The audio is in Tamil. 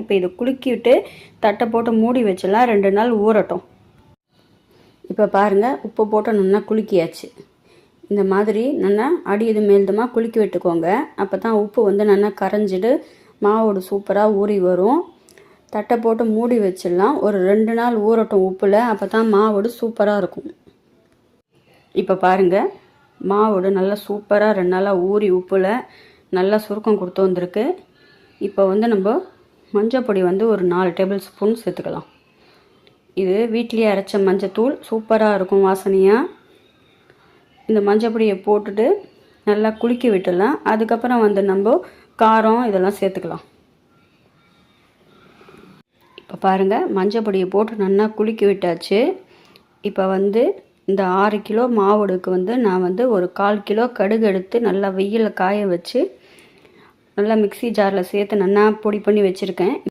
இப்போ இதை குலுக்கிவிட்டு தட்டை போட்டு மூடி வச்சிடலாம், 2 நாள் ஊறட்டும். இப்போ பாருங்கள், உப்பு போட்டு நல்லா குலுக்கியாச்சு. இந்த மாதிரி நல்லா அடி இது மேல்தமாக குலுக்கி விட்டுக்கோங்க. அப்போ தான் உப்பு வந்து நல்லா கரைஞ்சிட்டு மாவோடு சூப்பராக ஊறி வரும். தட்டை போட்டு மூடி வச்சிடலாம், ஒரு 2 நாள் ஊறட்டும் உப்பில். அப்போ தான் மாவோடு சூப்பராக இருக்கும். இப்போ பாருங்கள், மாவோடு நல்லா சூப்பராக 2 நாளாக ஊறி உப்பில் நல்லா சுருக்கம் கொடுத்து வந்திருக்கு. இப்போ வந்து நம்ம மஞ்சள் பொடி வந்து ஒரு 4 டேபிள் ஸ்பூன் சேர்த்துக்கலாம். இது வீட்லேயே அரைச்ச மஞ்சத்தூள், சூப்பராக இருக்கும் வாசனையாக. இந்த மஞ்சள் பொடியை போட்டுட்டு நல்லா குலுக்கி விட்டுடலாம். அதுக்கப்புறம் வந்து நம்ம காரம் இதெல்லாம் சேர்த்துக்கலாம். இப்போ பாருங்கள், மஞ்சள் பொடியை போட்டு நல்லா குலுக்கி விட்டாச்சு. இப்போ வந்து இந்த 6 கிலோ மாவோடுக்கு வந்து நான் வந்து ஒரு 1/4 கிலோ கடுகு எடுத்து நல்லா வெயிலில் காய வச்சு நல்லா மிக்ஸி ஜாரில் சேர்த்து நல்லா பொடி பண்ணி வச்சுருக்கேன்.